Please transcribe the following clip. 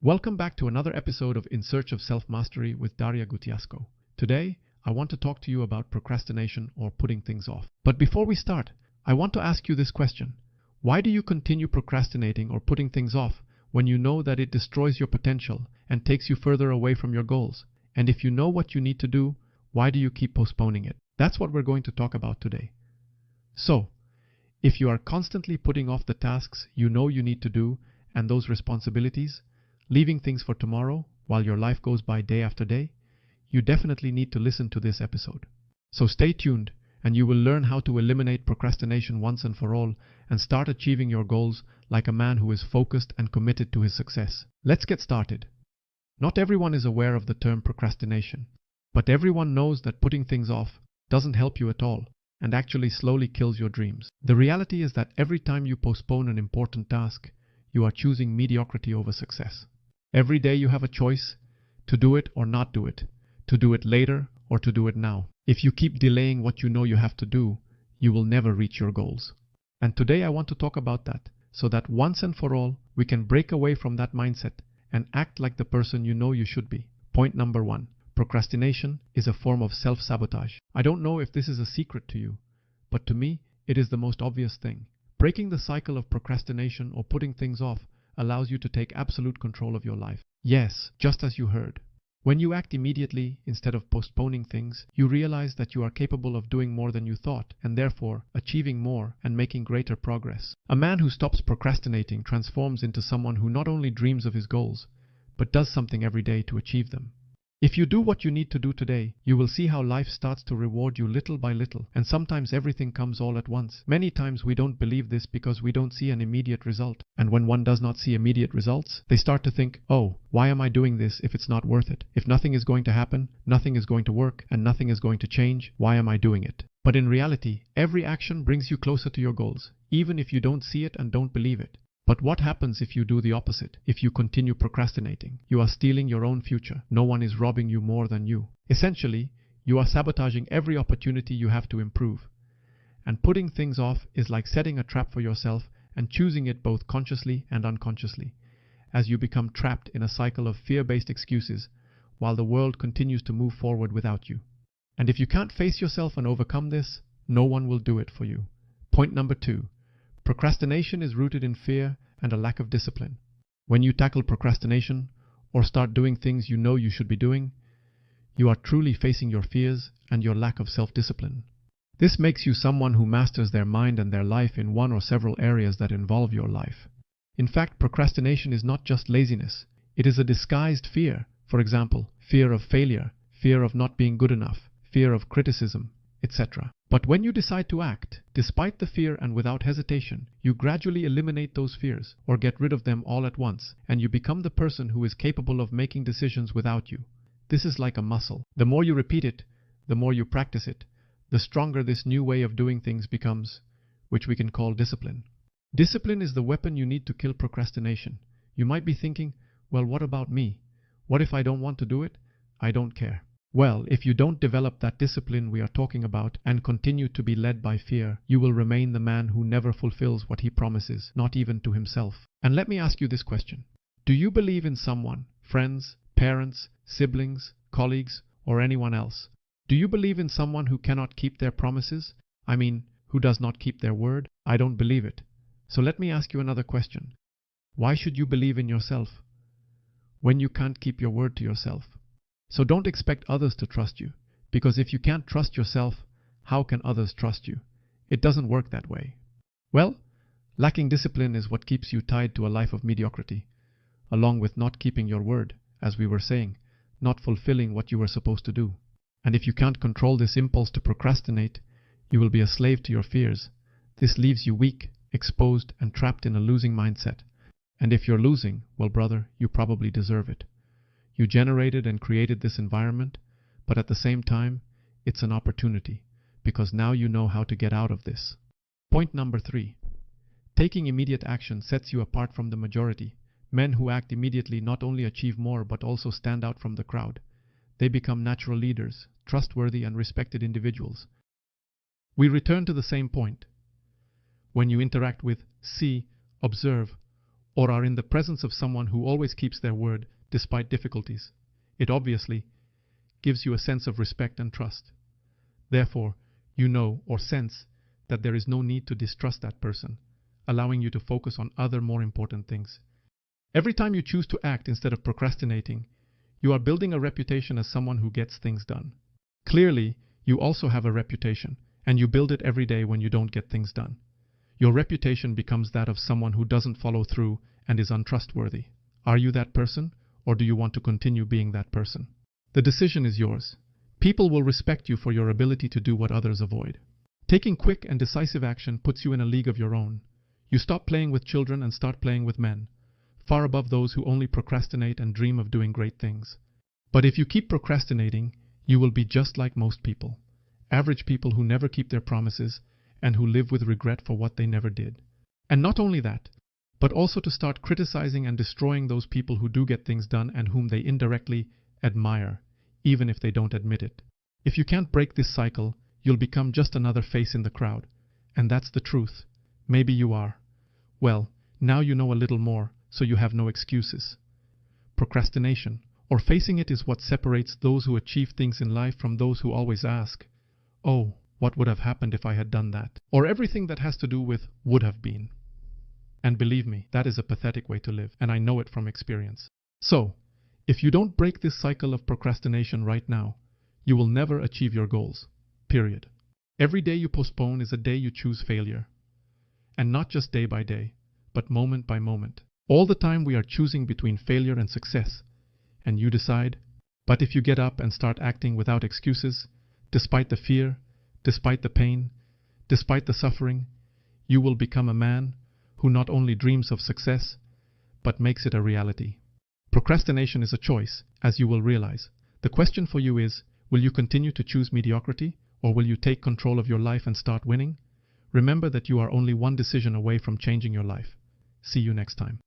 Welcome back to another episode of In Search of Self-Mastery with Daria Gutiasco. Today, I want to talk to you about procrastination or putting things off. But before we start, I want to ask you this question. Why do you continue procrastinating or putting things off when you know that it destroys your potential and takes you further away from your goals? And if you know what you need to do, why do you keep postponing it? That's what we're going to talk about today. So, if you are constantly putting off the tasks you know you need to do and those responsibilities, leaving things for tomorrow while your life goes by day after day, you definitely need to listen to this episode. So stay tuned and you will learn how to eliminate procrastination once and for all and start achieving your goals like a man who is focused and committed to his success. Let's get started. Not everyone is aware of the term procrastination, but everyone knows that putting things off doesn't help you at all and actually slowly kills your dreams. The reality is that every time you postpone an important task, you are choosing mediocrity over success. Every day you have a choice to do it or not do it, to do it later or to do it now. If you keep delaying what you know you have to do, you will never reach your goals. And today I want to talk about that, so that once and for all, we can break away from that mindset and act like the person you know you should be. Point number 1. Procrastination is a form of self-sabotage. I don't know if this is a secret to you, but to me, it is the most obvious thing. Breaking the cycle of procrastination or putting things off allows you to take absolute control of your life. Yes, just as you heard. When you act immediately instead of postponing things, you realize that you are capable of doing more than you thought and therefore achieving more and making greater progress. A man who stops procrastinating transforms into someone who not only dreams of his goals, but does something every day to achieve them. If you do what you need to do today, you will see how life starts to reward you little by little, and sometimes everything comes all at once. Many times we don't believe this because we don't see an immediate result. And when one does not see immediate results, they start to think, oh, why am I doing this if it's not worth it? If nothing is going to happen, nothing is going to work, and nothing is going to change, why am I doing it? But in reality, every action brings you closer to your goals, even if you don't see it and don't believe it. But what happens if you do the opposite? If you continue procrastinating, you are stealing your own future. No one is robbing you more than you. Essentially, you are sabotaging every opportunity you have to improve. And putting things off is like setting a trap for yourself and choosing it both consciously and unconsciously, as you become trapped in a cycle of fear-based excuses while the world continues to move forward without you. And if you can't face yourself and overcome this, no one will do it for you. Point number 2. Procrastination is rooted in fear and a lack of discipline. When you tackle procrastination or start doing things you know you should be doing, you are truly facing your fears and your lack of self-discipline. This makes you someone who masters their mind and their life in one or several areas that involve your life. In fact, procrastination is not just laziness. It is a disguised fear. For example, fear of failure, fear of not being good enough, fear of criticism, etc. But when you decide to act, despite the fear and without hesitation, you gradually eliminate those fears or get rid of them all at once, and you become the person who is capable of making decisions without you. This is like a muscle. The more you repeat it, the more you practice it, the stronger this new way of doing things becomes, which we can call discipline. Discipline is the weapon you need to kill procrastination. You might be thinking, well, what about me? What if I don't want to do it? I don't care. Well, if you don't develop that discipline we are talking about and continue to be led by fear, you will remain the man who never fulfills what he promises, not even to himself. And let me ask you this question. Do you believe in someone, friends, parents, siblings, colleagues, or anyone else? Do you believe in someone who cannot keep their promises? I mean, who does not keep their word? I don't believe it. So let me ask you another question. Why should you believe in yourself when you can't keep your word to yourself? So don't expect others to trust you, because if you can't trust yourself, how can others trust you? It doesn't work that way. Well, lacking discipline is what keeps you tied to a life of mediocrity, along with not keeping your word, as we were saying, not fulfilling what you were supposed to do. And if you can't control this impulse to procrastinate, you will be a slave to your fears. This leaves you weak, exposed, and trapped in a losing mindset. And if you're losing, well, brother, you probably deserve it. You generated and created this environment, but at the same time, it's an opportunity, because now you know how to get out of this. Point number 3. Taking immediate action sets you apart from the majority. Men who act immediately not only achieve more, but also stand out from the crowd. They become natural leaders, trustworthy and respected individuals. We return to the same point. When you interact with, see, observe, or are in the presence of someone who always keeps their word despite difficulties, it obviously gives you a sense of respect and trust. Therefore, you know or sense that there is no need to distrust that person, allowing you to focus on other more important things. Every time you choose to act instead of procrastinating, you are building a reputation as someone who gets things done. Clearly, you also have a reputation, and you build it every day when you don't get things done. Your reputation becomes that of someone who doesn't follow through and is untrustworthy. Are you that person, or do you want to continue being that person? The decision is yours. People will respect you for your ability to do what others avoid. Taking quick and decisive action puts you in a league of your own. You stop playing with children and start playing with men, far above those who only procrastinate and dream of doing great things. But if you keep procrastinating, you will be just like most people. Average people who never keep their promises and who live with regret for what they never did. And not only that, but also to start criticizing and destroying those people who do get things done and whom they indirectly admire, even if they don't admit it. If you can't break this cycle, you'll become just another face in the crowd. And that's the truth. Maybe you are. Well, now you know a little more, so you have no excuses. Procrastination, or facing it, is what separates those who achieve things in life from those who always ask, "Oh, what would have happened if I had done that?" Or everything that has to do with would have been. And believe me, that is a pathetic way to live, and I know it from experience. So, if you don't break this cycle of procrastination right now, you will never achieve your goals. Period. Every day you postpone is a day you choose failure. And not just day by day, but moment by moment. All the time we are choosing between failure and success. And you decide. But if you get up and start acting without excuses, despite the fear, despite the pain, despite the suffering, you will become a man who not only dreams of success, but makes it a reality. Procrastination is a choice, as you will realize. The question for you is, will you continue to choose mediocrity, or will you take control of your life and start winning? Remember that you are only one decision away from changing your life. See you next time.